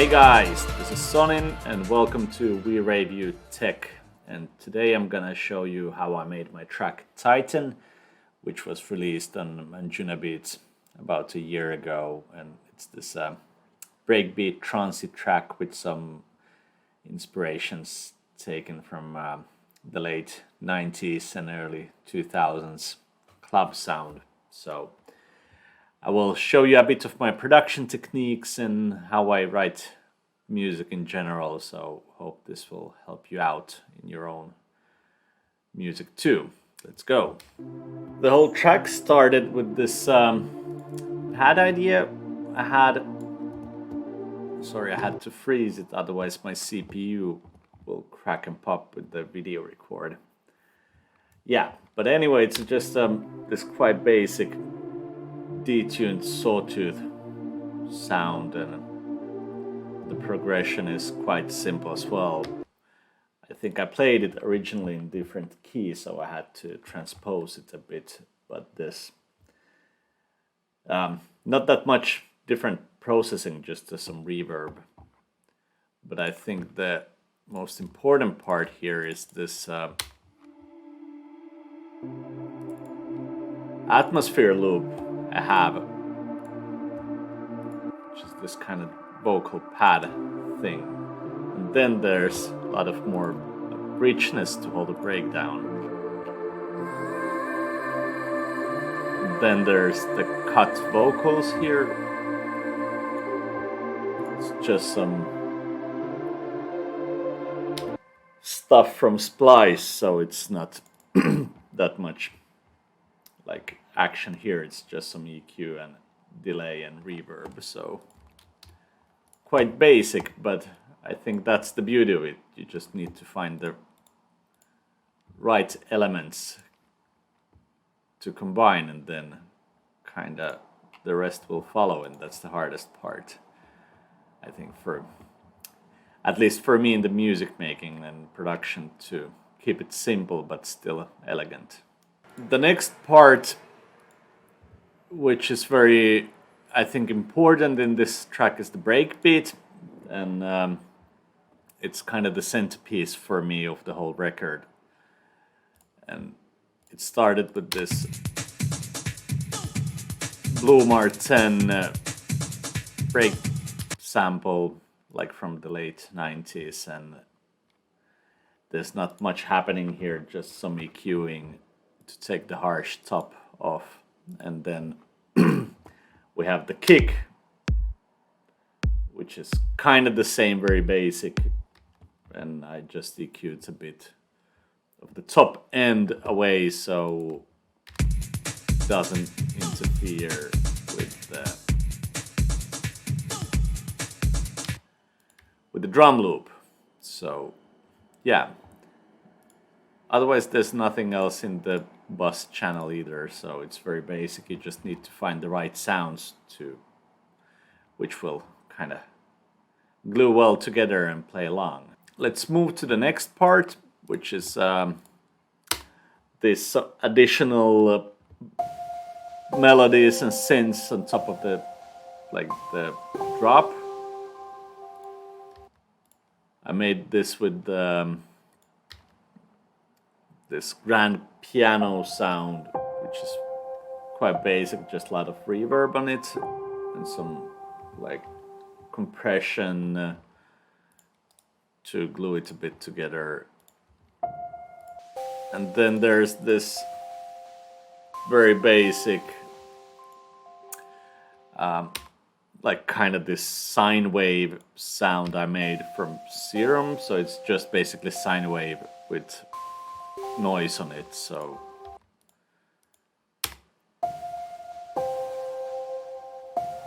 Hey guys, this is SØNIN and welcome to We Rave You Tech. And today I'm gonna show you how I made my track Titan, which was released on Anjunabeats about a year ago. And it's this breakbeat trancey track with some inspirations taken from the late 90s and early 2000s club sound. So I will show you a bit of my production techniques and how I write music in general, so hope this will help you out in your own music too. Let's go. The whole track started with this pad idea. I had to freeze it, otherwise my CPU will crack and pop with the video record. Yeah, but anyway, it's just this quite basic detuned sawtooth sound, and the progression is quite simple as well. I think I played it originally in different keys, so I had to transpose it a bit, but this not that much different processing, just some reverb. But I think the most important part here is this atmosphere loop I have, which is this kind of vocal pad thing. And then there's a lot of more richness to hold the breakdown. And then there's the cut vocals here. It's just some stuff from Splice, so it's not that much like action here. It's just some EQ and delay and reverb, so quite basic, but I think that's the beauty of it. You just need to find the right elements to combine, and then kinda the rest will follow, and that's the hardest part, I think, for at least for me in the music making and production, to keep it simple but still elegant. The next part, which is very, I think, important in this track, is the breakbeat, and it's kind of the centerpiece for me of the whole record. And it started with this Blue Martin break sample, like from the late 90s, and there's not much happening here, just some EQing to take the harsh top off, and then we have the kick, which is kind of the same, very basic, and I just EQ'd a bit of the top end away so it doesn't interfere with the drum loop. So yeah, otherwise there's nothing else in the bus channel either, so it's very basic. You just need to find the right sounds which will kind of glue well together and play along. Let's move to the next part, which is this additional melodies and synths on top of the drop. I made this with this grand piano sound, which is quite basic, just a lot of reverb on it and some like compression to glue it a bit together. And then there's this very basic like kind of this sine wave sound I made from Serum, so it's just basically sine wave with noise on it. So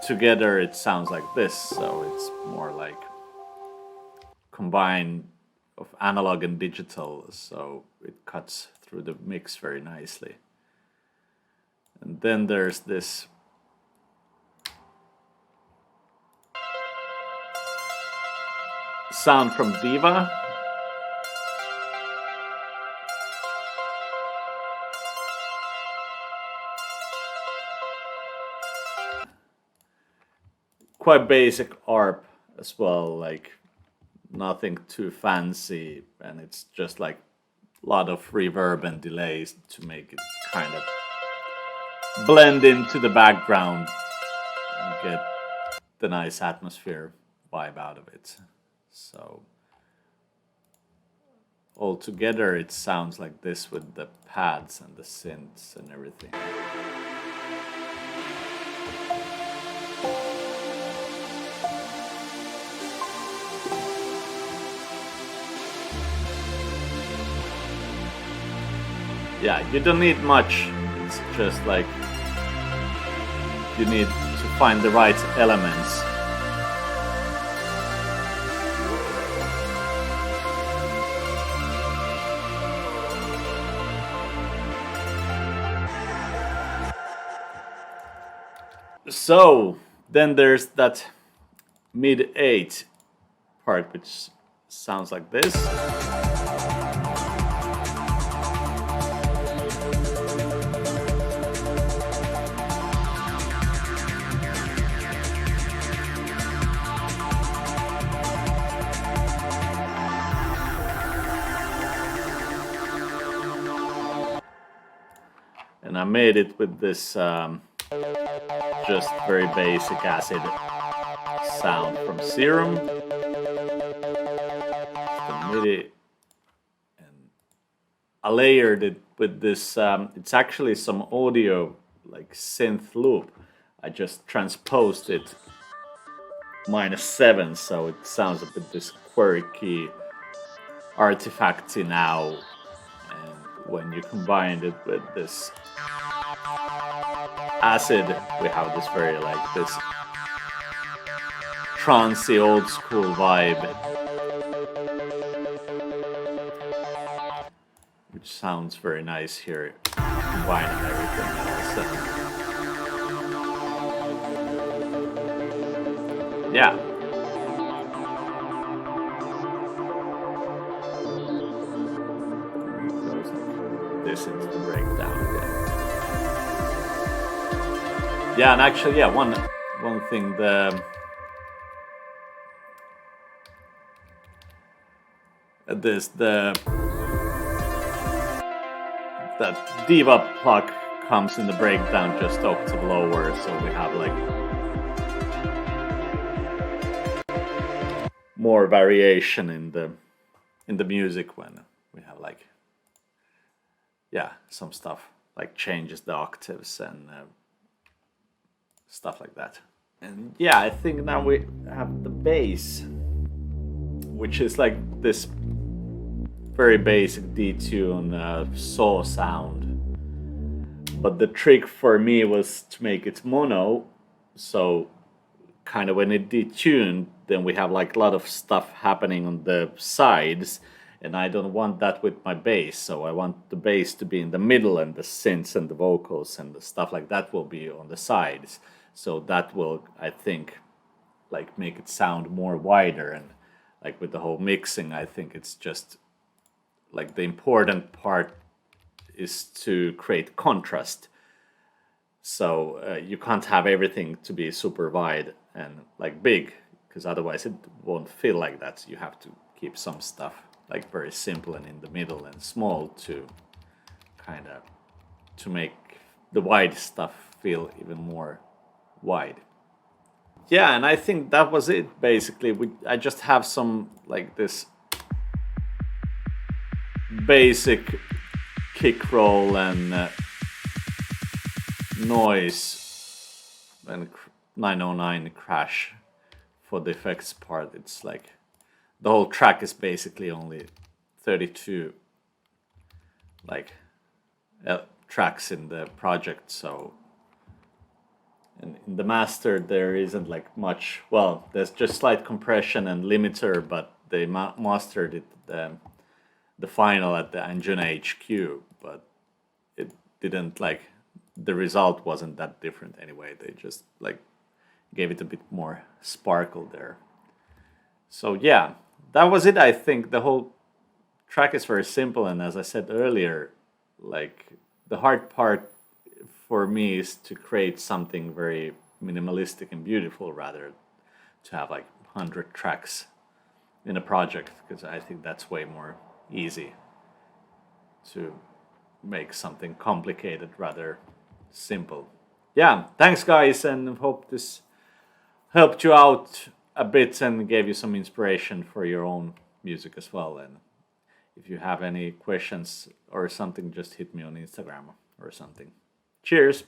together it sounds like this, so it's more like combine of analog and digital, so it cuts through the mix very nicely. And then there's this sound from Diva. Quite basic ARP as well, like nothing too fancy, and it's just like a lot of reverb and delays to make it kind of blend into the background and get the nice atmosphere vibe out of it. So altogether it sounds like this with the pads and the synths and everything. Yeah, you don't need much. It's just like you need to find the right elements. So then there's that mid-8 part, which sounds like this. And I made it with this just very basic acid sound from Serum. The MIDI. And I layered it with this, it's actually some audio like synth loop. I just transposed it -7, so it sounds a bit this quirky, artifacty now. And when you combine it with this acid, we have this very like this trancey old school vibe, which sounds very nice here, combining everything else. Yeah. This into the breakdown again. Yeah, and actually, yeah, one thing, that Diva pluck comes in the breakdown just octave lower, so we have like more variation in the music when we have like, yeah, some stuff like changes the octaves and stuff like that. And yeah, I think now we have the bass, which is like this very basic detune saw sound. But the trick for me was to make it mono, so kind of when it detuned, then we have like a lot of stuff happening on the sides, and I don't want that with my bass, so I want the bass to be in the middle and the synths and the vocals and the stuff like that will be on the sides. So that will, I think, like make it sound more wider, and like with the whole mixing, I think it's just like the important part is to create contrast. So you can't have everything to be super wide and like big, because otherwise it won't feel like that. You have to keep some stuff like very simple and in the middle and small to kind of to make the wide stuff feel even more wide. Yeah, and I think that was it basically. I just have some like this basic kick roll and noise and 909 crash for the effects part. It's like the whole track is basically only 32 like tracks in the project, so and in the master there isn't like much. Well, there's just slight compression and limiter, but they mastered it the final at the Anjuna HQ, but it didn't like, the result wasn't that different anyway. They just like gave it a bit more sparkle there. So yeah, that was it. I think the whole track is very simple, and as I said earlier, like the hard part for me is to create something very minimalistic and beautiful rather to have like 100 tracks in a project, because I think that's way more easy to make something complicated rather simple. Yeah, thanks guys, and hope this helped you out a bit and gave you some inspiration for your own music as well. And if you have any questions or something, just hit me on Instagram or something. Cheers!